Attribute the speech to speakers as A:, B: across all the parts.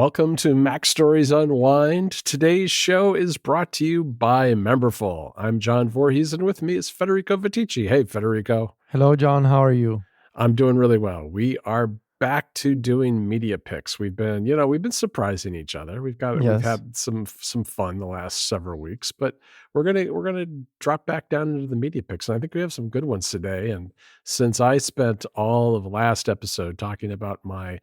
A: Welcome to MacStories Unwind. Today's show is brought to you by Memberful. I'm John Voorhees, and with me is Federico Viticci. Hey, Federico.
B: Hello, John. How are you?
A: I'm doing really well. We are back to doing media picks. We've been surprising each other. We've
B: Yes.
A: had some fun the last several weeks, but we're gonna drop back down into the media picks. And I think we have some good ones today. And since I spent all of last episode talking about my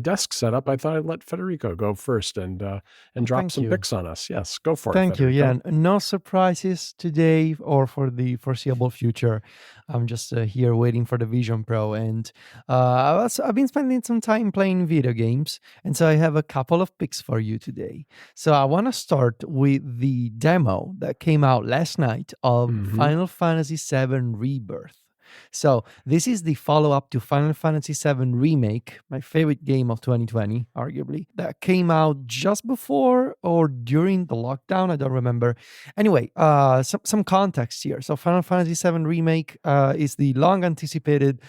A: desk setup, I thought I'd let Federico go first and drop
B: Thank
A: some
B: you.
A: picks on us. Yes, go for it,
B: Thank you. Yeah,
A: Federico.
B: no surprises today or for the foreseeable future. I'm just here waiting for the Vision Pro, and I've been spending some time playing video games, and so I have a couple of picks for you today. So I want to start with the demo that came out last night of
A: Hmm.
B: Final Fantasy VII Rebirth. So this is the follow-up to Final Fantasy VII Remake, my favorite game of 2020, arguably, that came out just before or during the lockdown. I don't remember. Anyway, some context here. So Final Fantasy VII Remake is the long-anticipated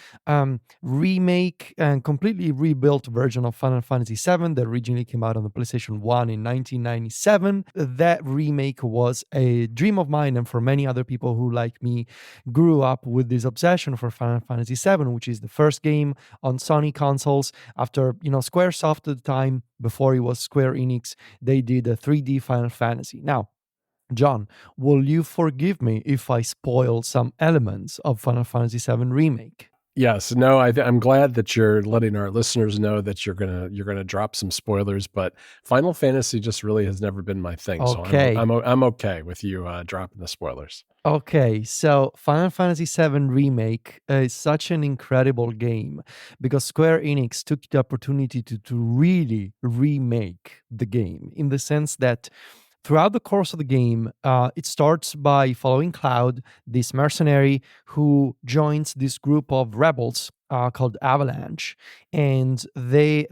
B: remake and completely rebuilt version of Final Fantasy VII that originally came out on the PlayStation 1 in 1997. That remake was a dream of mine, and for many other people who, like me, grew up with this obsession for Final Fantasy VII, which is the first game on Sony consoles. After, Squaresoft at the time, before it was Square Enix, they did a 3D Final Fantasy. Now, John, will you forgive me if I spoil some elements of Final Fantasy VII Remake?
A: Yes, no, I'm glad that you're letting our listeners know that you're gonna drop some spoilers. But Final Fantasy just really has never been my thing, so
B: Okay.
A: I'm okay with you dropping the spoilers.
B: Okay, so Final Fantasy VII Remake is such an incredible game because Square Enix took the opportunity to really remake the game in the sense that throughout the course of the game, it starts by following Cloud, this mercenary who joins this group of rebels called Avalanche, and the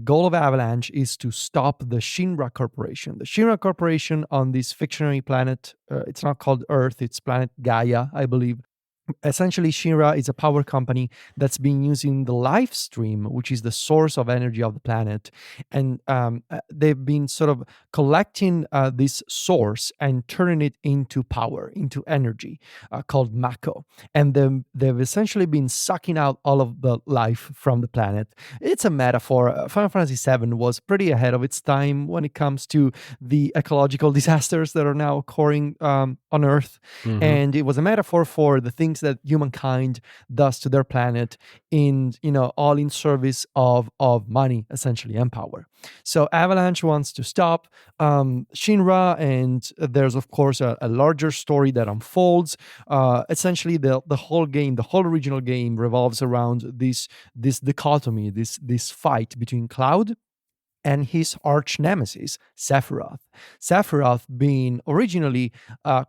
B: goal of Avalanche is to stop the Shinra Corporation. The Shinra Corporation on this fictionary planet, it's not called Earth, it's planet Gaia, I believe. Essentially, Shinra is a power company that's been using the life stream, which is the source of energy of the planet, and they've been sort of collecting this source and turning it into power, into energy, called Mako. And then they've essentially been sucking out all of the life from the planet. It's a metaphor. Final Fantasy VII was pretty ahead of its time when it comes to the ecological disasters that are now occurring on Earth,
A: Hmm.
B: and it was a metaphor for the things that humankind does to their planet in, all in service of money, essentially, and power. So Avalanche wants to stop Shinra, and there's of course a larger story that unfolds. Essentially, the whole game, the whole original game, revolves around this dichotomy, this fight between Cloud and his arch nemesis, Sephiroth. Sephiroth being originally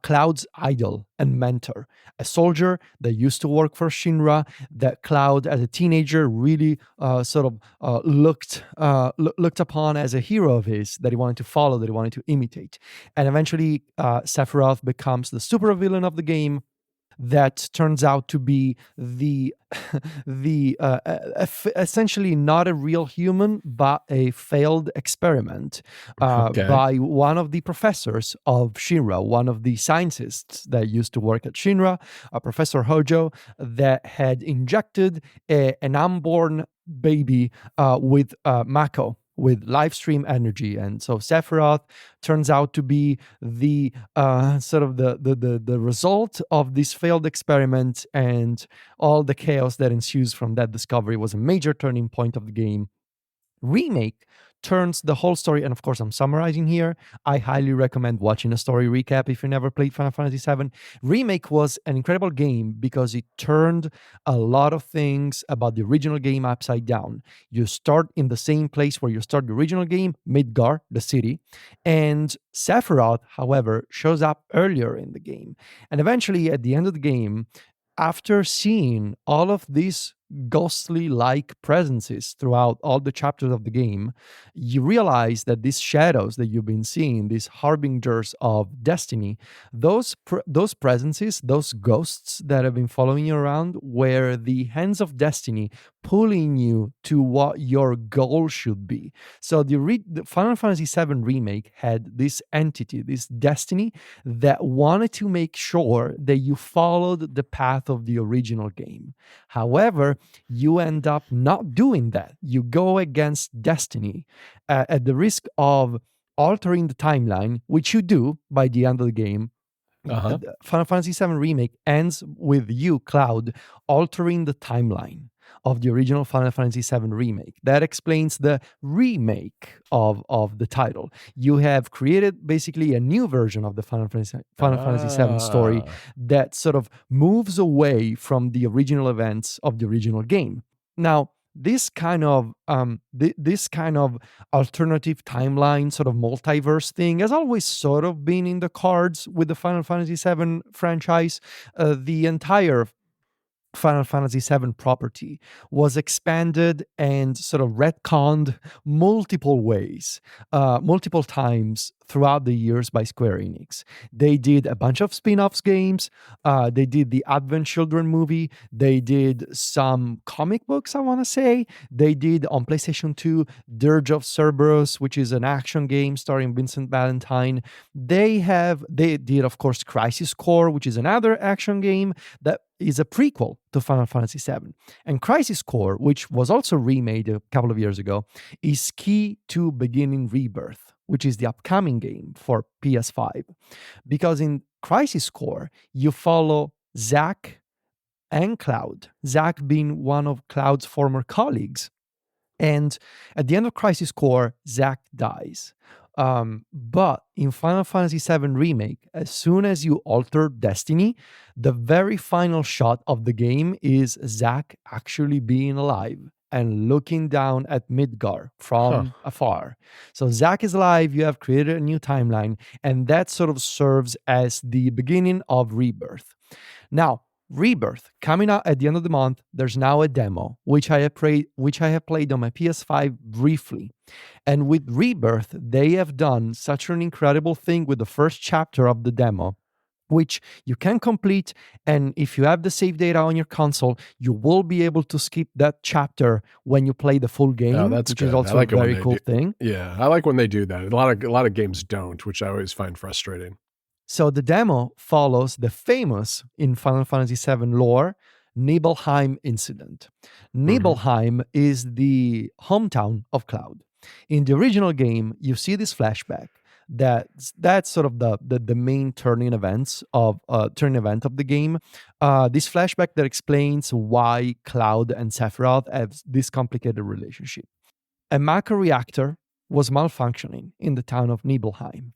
B: Cloud's idol and mentor, a soldier that used to work for Shinra, that Cloud, as a teenager, really looked upon as a hero of his that he wanted to follow, that he wanted to imitate. And eventually, Sephiroth becomes the supervillain of the game, that turns out to be the essentially not a real human but a failed experiment
A: Okay.
B: by one of the professors of Shinra, one of the scientists that used to work at Shinra, Professor Hojo, that had injected an unborn baby with Mako, with live stream energy. And so Sephiroth turns out to be the sort of the result of this failed experiment, and all the chaos that ensues from that discovery was a major turning point of the game. Remake turns the whole story, and of course I'm summarizing here. I highly recommend watching a story recap if you never played Final Fantasy VII. Remake was an incredible game because it turned a lot of things about the original game upside down. You start in the same place where you start the original game, Midgar, the city, and Sephiroth, however, shows up earlier in the game. And eventually, at the end of the game, after seeing all of these ghostly like presences throughout all the chapters of the game, you realize that these shadows that you've been seeing, these harbingers of destiny, those presences, those ghosts that have been following you around, were the hands of destiny pulling you to what your goal should be. So the Final Fantasy VII Remake had this entity, this destiny, that wanted to make sure that you followed the path of the original game. However, you end up not doing that. You go against destiny at the risk of altering the timeline, which you do by the end of the game.
A: Uh-huh.
B: Final Fantasy VII Remake ends with you, Cloud, altering the timeline of the original Final Fantasy VII Remake. That explains the remake of the title. You have created basically a new version of the Final Fantasy VII story
A: Ah.
B: that sort of moves away from the original events of the original game. Now, this kind of alternative timeline, sort of multiverse thing, has always sort of been in the cards with the Final Fantasy VII franchise. The entire Final Fantasy VII property was expanded and sort of retconned multiple ways, multiple times throughout the years by Square Enix. They did a bunch of spin-offs games. They did the Advent Children movie. They did some comic books, I want to say. They did on PlayStation 2 Dirge of Cerberus, which is an action game starring Vincent Valentine. They did, of course, Crisis Core, which is another action game that is a prequel to Final Fantasy VII. And Crisis Core, which was also remade a couple of years ago, is key to beginning Rebirth, which is the upcoming game for PS5. Because in Crisis Core, you follow Zack and Cloud, Zack being one of Cloud's former colleagues. And at the end of Crisis Core, Zack dies. But in Final Fantasy VII Remake, as soon as you alter destiny, the very final shot of the game is Zack actually being alive and looking down at Midgar from afar. So Zack is alive, you have created a new timeline, and that sort of serves as the beginning of Rebirth. Now, Rebirth coming out at the end of the month. There's now a demo which I have played on my PS5 briefly. And with Rebirth, they have done such an incredible thing with the first chapter of the demo, which you can complete. And if you have the save data on your console, you will be able to skip that chapter when you play the full game,
A: Oh, that's
B: which
A: good.
B: is
A: I
B: also
A: like
B: a
A: it when
B: very
A: they
B: cool
A: do.
B: thing.
A: Yeah, I like when they do that. A lot of games don't, which I always find frustrating.
B: So the demo follows the famous, in Final Fantasy VII lore, Nibelheim incident. Nibelheim is the hometown of Cloud. In the original game, you see this flashback that's sort of the main turning event of the game. This flashback that explains why Cloud and Sephiroth have this complicated relationship. A macro reactor was malfunctioning in the town of Nibelheim.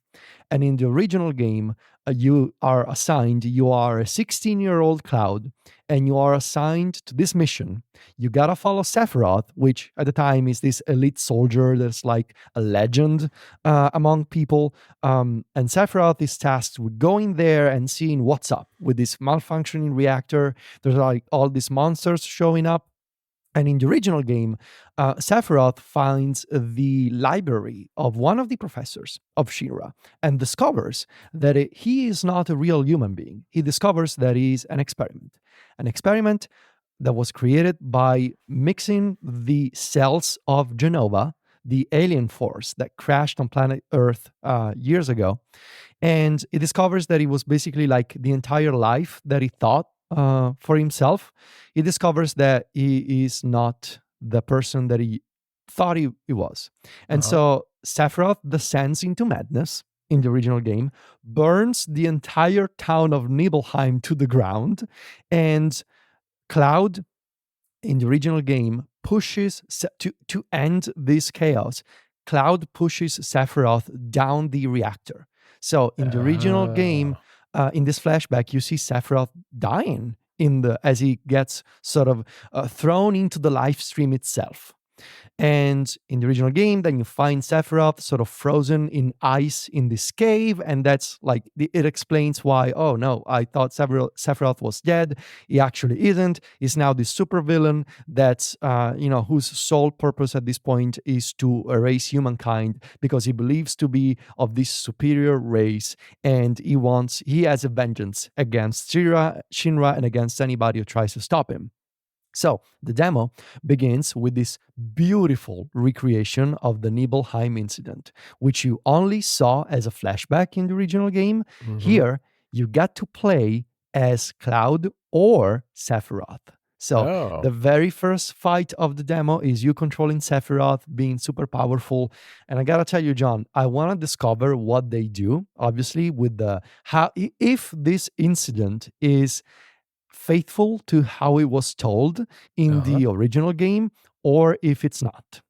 B: And in the original game, you are a 16-year-old Cloud, and you are assigned to this mission. You gotta follow Sephiroth, which at the time is this elite soldier that's like a legend among people. And Sephiroth is tasked with going there and seeing what's up with this malfunctioning reactor. There's like all these monsters showing up. And in the original game, Sephiroth finds the library of one of the professors of Shira and discovers that he is not a real human being. He discovers that he is an experiment that was created by mixing the cells of Genova, the alien force that crashed on planet Earth years ago. And he discovers that it was basically like the entire life that he thought for himself. He discovers that he is not the person that he thought he was. And so Sephiroth descends into madness in the original game, burns the entire town of Nibelheim to the ground, and Cloud in the original game pushes to end this chaos. Cloud pushes Sephiroth down the reactor. So in the original game, in this flashback, you see Sephiroth dying as he gets sort of thrown into the live stream itself. And in the original game, then you find Sephiroth sort of frozen in ice in this cave, and that's like it explains why. Oh no, I thought Sephiroth was dead. He actually isn't. He's now this supervillain that's whose sole purpose at this point is to erase humankind because he believes to be of this superior race, and he has a vengeance against Shinra and against anybody who tries to stop him. So the demo begins with this beautiful recreation of the Nibelheim incident, which you only saw as a flashback in the original game.
A: Mhm.
B: Here, you get to play as Cloud or Sephiroth. So
A: Oh,
B: the very first fight of the demo is you controlling Sephiroth, being super powerful. And I gotta tell you, John, I want to discover what they do. Obviously, with the how if this incident is faithful to how it was told in
A: uh-huh.
B: the original game, or if it's not.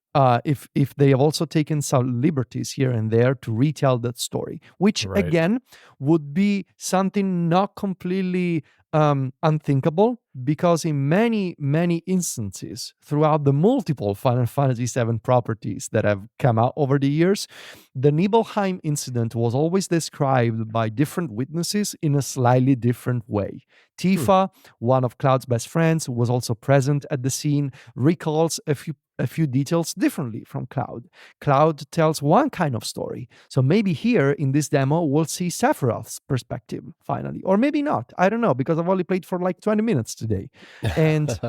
B: If they have also taken some liberties here and there to retell that story, which
A: Right.
B: again would be something not completely unthinkable, because in many instances throughout the multiple Final Fantasy VII properties that have come out over the years, the Nibelheim incident was always described by different witnesses in a slightly different way.
A: Hmm.
B: Tifa, one of Cloud's best friends, who was also present at the scene, recalls a few details differently from Cloud. Cloud tells one kind of story. So maybe here in this demo, we'll see Sephiroth's perspective finally. Or maybe not. I don't know, because I've only played for like 20 minutes today. And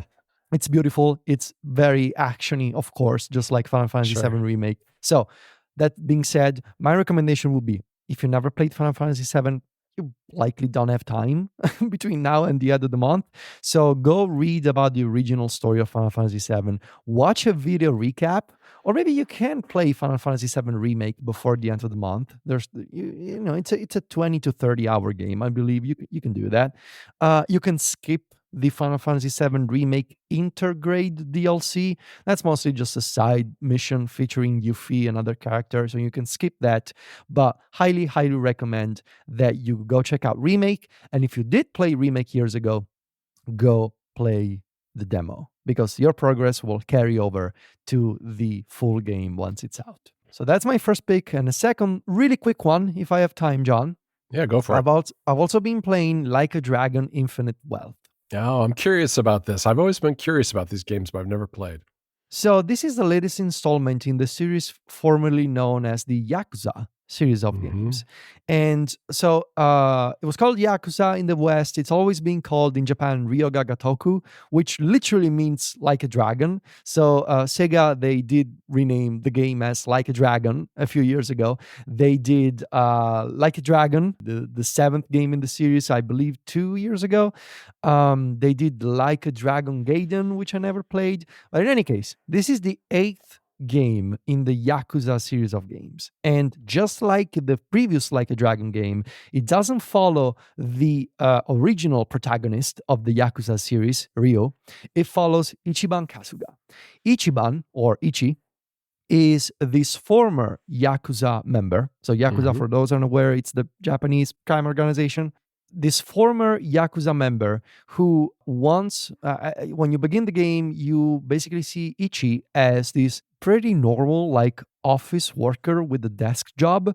B: it's beautiful. It's very actiony, of course, just like Final Fantasy
A: Sure.
B: VII Remake. So, that being said, my recommendation would be, if you never played Final Fantasy VII, you likely don't have time between now and the end of the month. So go read about the original story of Final Fantasy VII, watch a video recap, or maybe you can play Final Fantasy VII Remake before the end of the month. It's a 20 to 30 hour game. I believe you can do that. You can skip the Final Fantasy VII Remake Intergrade DLC. That's mostly just a side mission featuring Yuffie and other characters, so you can skip that. But highly, highly recommend that you go check out Remake. And if you did play Remake years ago, go play the demo, because your progress will carry over to the full game once it's out. So that's my first pick. And a second, really quick one, if I have time, John.
A: Yeah, go for it.
B: I've also been playing Like a Dragon Infinite Wealth.
A: Oh, I'm curious about this. I've always been curious about these games, but I've never played.
B: So this is the latest installment in the series formerly known as the Yakuza series of
A: Mhm.
B: games. And so it was called Yakuza in the West. It's always been called in Japan Ryoga Gatoku, which literally means like a dragon. So Sega, they did rename the game as Like a Dragon a few years ago. They did Like a Dragon, the seventh game in the series, I believe 2 years ago. They did Like a Dragon Gaiden, which I never played. But in any case, this is the eighth game in the Yakuza series of games. And just like the previous Like a Dragon game, it doesn't follow the original protagonist of the Yakuza series, Ryo. It follows Ichiban Kasuga. Ichiban, or Ichi, is this former Yakuza member. So Yakuza,
A: Mhm.
B: for those unaware, it's the Japanese crime organization. This former Yakuza member who once, when you begin the game, you basically see Ichi as this pretty normal, like office worker with a desk job.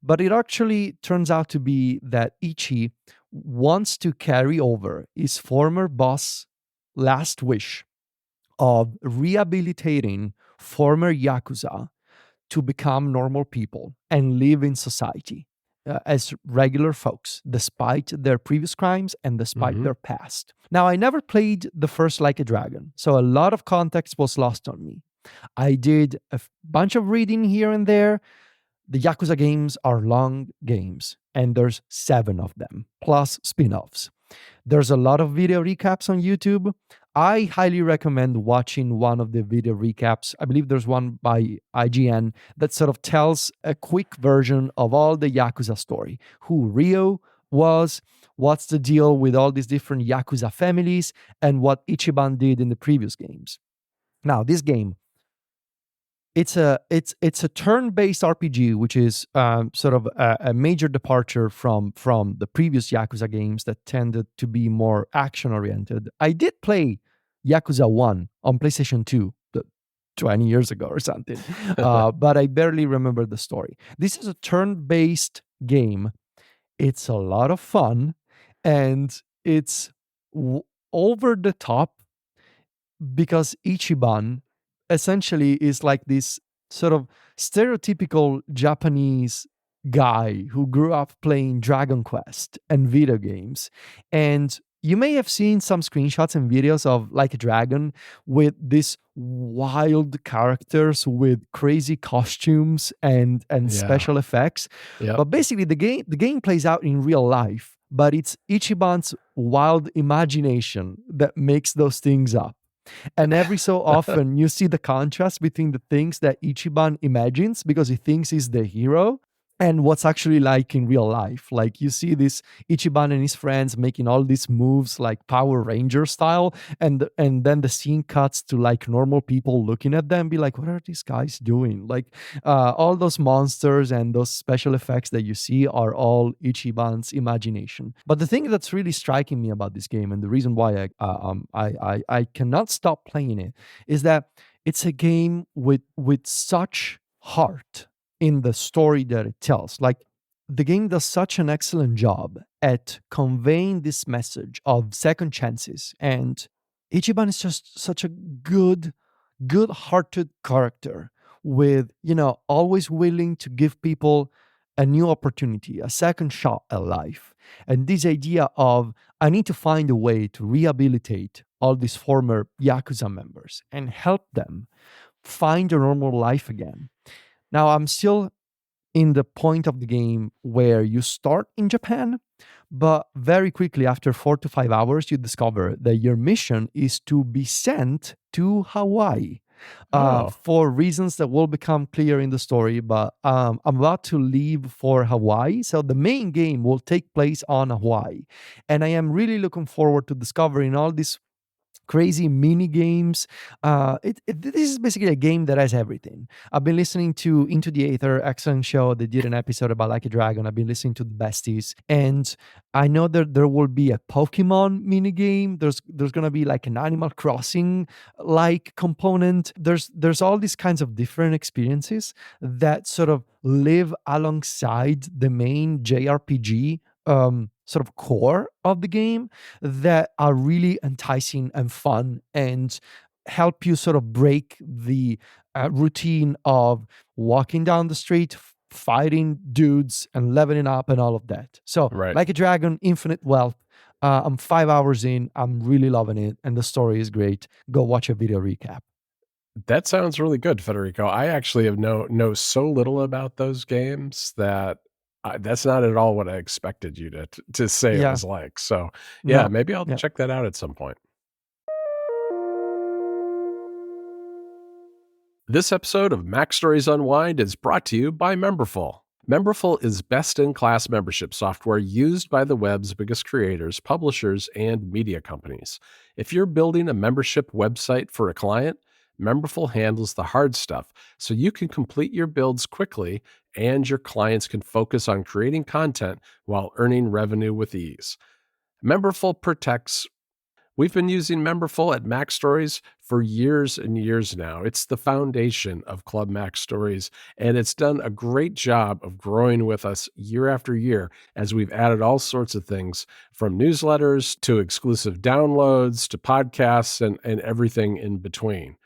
B: But it actually turns out to be that Ichi wants to carry over his former boss' last wish of rehabilitating former Yakuza to become normal people and live in society as regular folks, despite their previous crimes and despite
A: Mhm.
B: their past. Now, I never played the first Like a Dragon, so a lot of context was lost on me. I did a bunch of reading here and there. The Yakuza games are long games, and there's 7 of them, plus spin offs. There's a lot of video recaps on YouTube. I highly recommend watching one of the video recaps. I believe there's one by IGN that sort of tells a quick version of all the Yakuza story. Who Ryo was, what's the deal with all these different Yakuza families, and what Ichiban did in the previous games. Now, this game, it's a turn-based RPG, which is sort of a major departure from the previous Yakuza games that tended to be more action-oriented. I did play Yakuza 1 on PlayStation 2, 20 years ago or something. But I barely remember the story. This is a turn-based game. It's a lot of fun, and it's over the top because Ichiban essentially is like this sort of stereotypical Japanese guy who grew up playing Dragon Quest and video games. And you may have seen some screenshots and videos of Like a Dragon with these wild characters with crazy costumes and
A: Yeah.
B: special effects.
A: Yep.
B: But basically the game plays out in real life, but it's Ichiban's wild imagination that makes those things up. And every so often, you see the contrast between the things that Ichiban imagines because he thinks he's the hero and what's actually like in real life. Like you see this Ichiban and his friends making all these moves like Power Ranger style, and then the scene cuts to like normal people looking at them, be like, "What are these guys doing?" Like all those monsters and those special effects that you see are all Ichiban's imagination. But the thing that's really striking me about this game, and the reason why I cannot stop playing it, is that it's a game with such heart in the story that it tells. Like the game does such an excellent job at conveying this message of second chances, and Ichiban is just such a good-hearted character with, always willing to give people a new opportunity, a second shot at life. And this idea of I need to find a way to rehabilitate all these former Yakuza members and help them find a normal life again. Now, I'm still in the point of the game where you start in Japan, but very quickly, after 4 to 5 hours, you discover that your mission is to be sent to Hawaii
A: Oh,
B: for reasons that will become clear in the story. But I'm about to leave for Hawaii. So the main game will take place on Hawaii. And I am really looking forward to discovering all these crazy mini games. This is basically a game that has everything. I've been listening to Into the Aether, excellent show. They did an episode about Like a Dragon. I've been listening to the Besties, and I know that there will be a Pokemon mini game. There's gonna be like an Animal Crossing like component. There's all these kinds of different experiences that sort of live alongside the main JRPG sort of core of the game that are really enticing and fun and help you sort of break the routine of walking down the street, fighting dudes and leveling up and all of that. So,
A: right.
B: Like a Dragon, Infinite Wealth. I'm 5 hours in. I'm really loving it, and the story is great. Go watch a video recap.
A: That sounds really good, Federico. I actually have know so little about those games that that's not at all what I expected you to say it
B: Yeah,
A: was like. So, yeah,
B: no,
A: maybe I'll
B: yeah.
A: check that out at some point. This episode of MacStories Unwind is brought to you by Memberful. Memberful is best-in-class membership software used by the web's biggest creators, publishers, and media companies. If you're building a membership website for a client, Memberful handles the hard stuff so you can complete your builds quickly and your clients can focus on creating content while earning revenue with ease. Memberful protects We've been using Memberful at Mac Stories for years and years now. It's the foundation of Club Mac Stories, and it's done a great job of growing with us year after year as we've added all sorts of things from newsletters to exclusive downloads to podcasts and everything in between.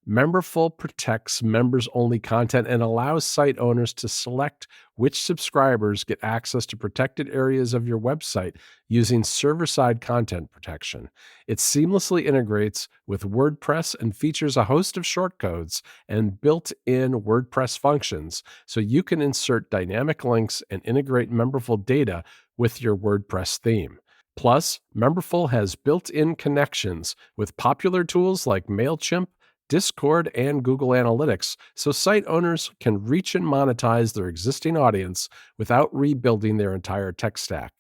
A: Memberful protects members-only content and allows site owners to select which subscribers get access to protected areas of your website using server-side content protection. It seamlessly integrates with WordPress and features a host of shortcodes and built-in WordPress functions, so you can insert dynamic links and integrate Memberful data with your WordPress theme. Plus, Memberful has built-in connections with popular tools like MailChimp, Discord, and Google Analytics, so site owners can reach and monetize their existing audience without rebuilding their entire tech stack.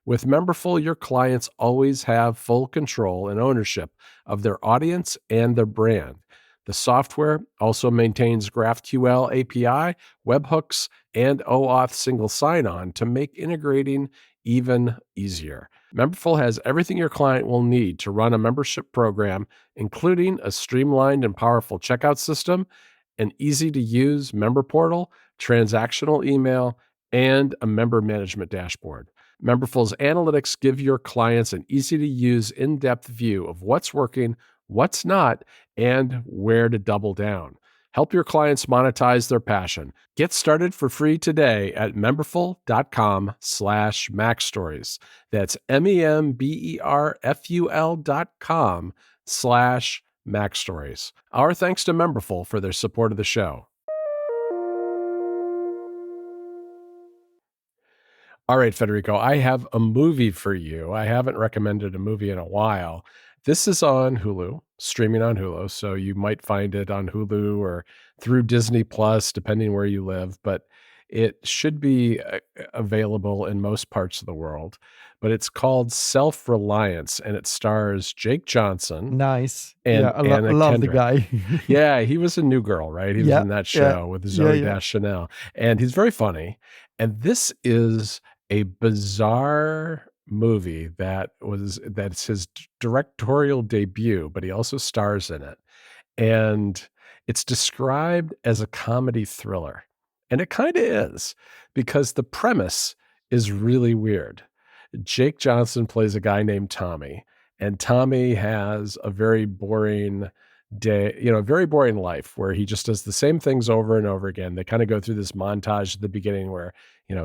A: With Memberful, your clients always have full control and ownership of their audience and their brand. The software also maintains GraphQL API, webhooks, and OAuth single sign-on to make integrating even easier. Memberful has everything your client will need to run a membership program, including a streamlined and powerful checkout system, an easy to use member portal, transactional email, and a member management dashboard. Memberful's analytics give your clients an easy to use, in depth view of what's working, what's not, and where to double down. Help your clients monetize their passion. Get started for free today at memberful.com/MacStories. That's memberful.com/MacStories. Our thanks to Memberful for their support of the show. All right, Federico, I have a movie for you. I haven't recommended a movie in a while. This is on Hulu, streaming on Hulu, so you might find it on Hulu or through Disney Plus, depending where you live, but it should be available in most parts of the world. But it's called Self-Reliance, and it stars Jake Johnson
B: Nice. Yeah,
A: and
B: I
A: Anna
B: love the
A: Kendrick.
B: guy.
A: Yeah, he was a New Girl, right? He was
B: Yeah,
A: in that
B: yeah,
A: show with
B: yeah,
A: Zoe
B: yeah.
A: Deschanel, and he's very funny. And this is a bizarre movie that's his directorial debut, but he also stars in it. And it's described as a comedy thriller. And it kind of is, because the premise is really weird. Jake Johnson plays a guy named Tommy, and Tommy has a very boring day, a very boring life where he just does the same things over and over again. They kind of go through this montage at the beginning where,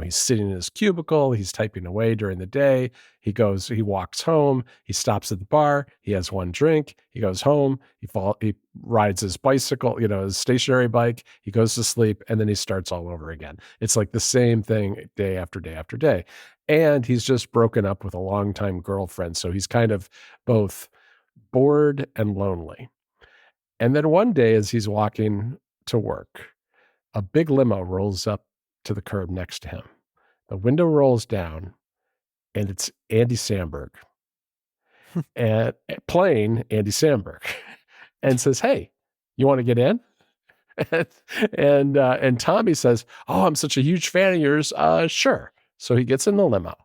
A: he's sitting in his cubicle, he's typing away during the day. He walks home, he stops at the bar, he has one drink, he goes home, he rides his bicycle, his stationary bike, he goes to sleep, and then he starts all over again. It's like the same thing day after day after day. And he's just broken up with a longtime girlfriend. So he's kind of both bored and lonely. And then one day, as he's walking to work, a big limo rolls up to the curb next to him. The window rolls down, and it's Andy Samberg, and playing Andy Samberg, and says, "Hey, you want to get in?" And Tommy says, "Oh, I'm such a huge fan of yours. Sure." So he gets in the limo,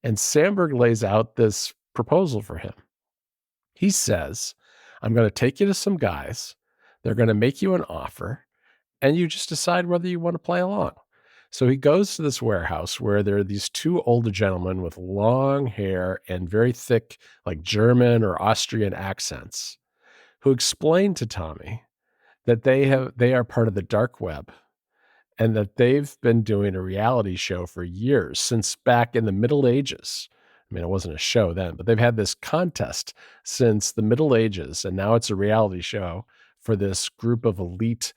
A: and Samberg lays out this proposal for him. He says, "I'm going to take you to some guys. They're going to make you an offer, and you just decide whether you want to play along." So he goes to this warehouse where there are these two older gentlemen with long hair and very thick, like German or Austrian accents, who explain to Tommy that they are part of the dark web, and that they've been doing a reality show for years, since back in the Middle Ages. I mean, it wasn't a show then, but they've had this contest since the Middle Ages, and now it's a reality show for this group of elite,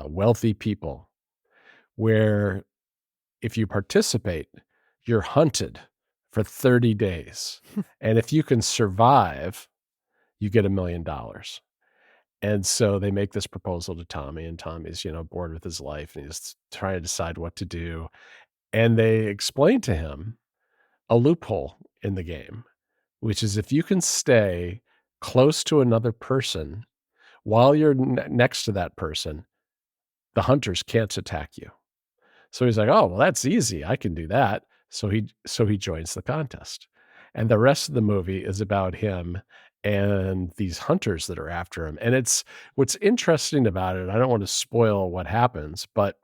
A: wealthy people, where if you participate, you're hunted for 30 days. And if you can survive, you get $1 million. And so they make this proposal to Tommy, and Tommy's, bored with his life, and he's trying to decide what to do. And they explain to him a loophole in the game, which is if you can stay close to another person while you're next to that person, the hunters can't attack you. So he's like, "Oh, well, that's easy. I can do that." So he joins the contest. And the rest of the movie is about him and these hunters that are after him. And it's what's interesting about it, I don't want to spoil what happens, but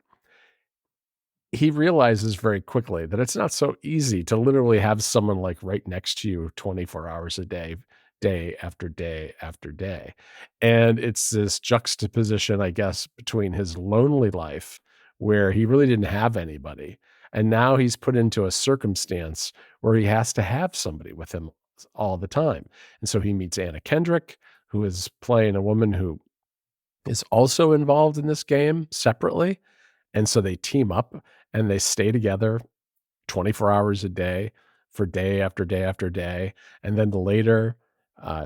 A: he realizes very quickly that it's not so easy to literally have someone like right next to you 24 hours a day, day after day after day. And it's this juxtaposition, I guess, between his lonely life, where he really didn't have anybody, and now he's put into a circumstance where he has to have somebody with him all the time. And so he meets Anna Kendrick, who is playing a woman who is also involved in this game separately. And so they team up and they stay together 24 hours a day for day after day after day. And then later,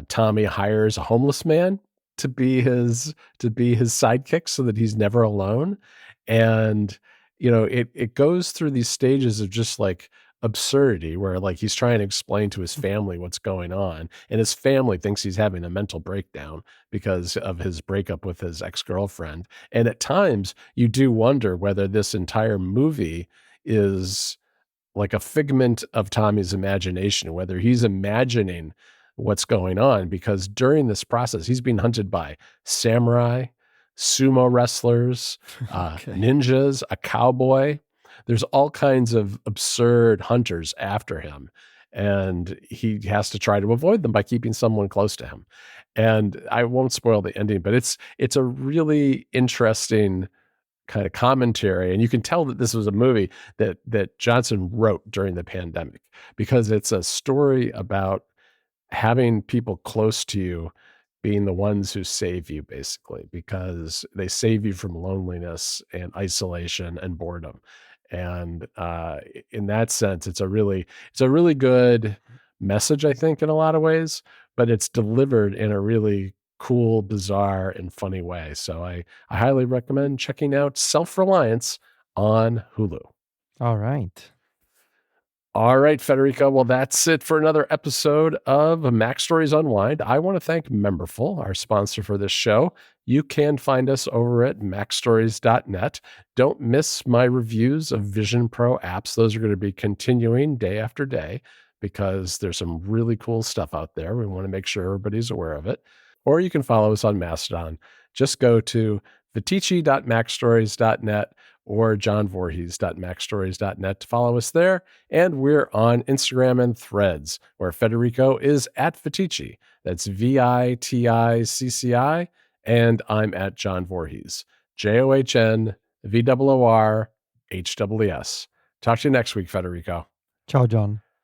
A: Tommy hires a homeless man to be his sidekick so that he's never alone. And it goes through these stages of just like absurdity, where like he's trying to explain to his family what's going on, and his family thinks he's having a mental breakdown because of his breakup with his ex-girlfriend. And at times you do wonder whether this entire movie is like a figment of Tommy's imagination, whether he's imagining what's going on, because during this process, he's being hunted by samurai, sumo wrestlers,
B: Okay.
A: ninjas, a cowboy. There's all kinds of absurd hunters after him, and he has to try to avoid them by keeping someone close to him. And I won't spoil the ending, but it's a really interesting kind of commentary, and you can tell that this was a movie that Johnson wrote during the pandemic, because it's a story about having people close to you being the ones who save you, basically, because they save you from loneliness and isolation and boredom. And in that sense, it's a really good message, I think, in a lot of ways, but it's delivered in a really cool, bizarre, and funny way. So I highly recommend checking out Self-Reliance on Hulu.
B: All right.
A: All right, Federico. Well, that's it for another episode of MacStories Unwind. I want to thank Memberful, our sponsor for this show. You can find us over at MacStories.net. Don't miss my reviews of Vision Pro apps. Those are going to be continuing day after day, because there's some really cool stuff out there. We want to make sure everybody's aware of it. Or you can follow us on Mastodon. Just go to vitici.macstories.net or johnvorhees.macstories.net to follow us there. And we're on Instagram and Threads, where Federico is at Vitici. That's VITICCI. And I'm at John Voorhees. JOHNVOORHWS. Talk to you next week, Federico.
B: Ciao, John.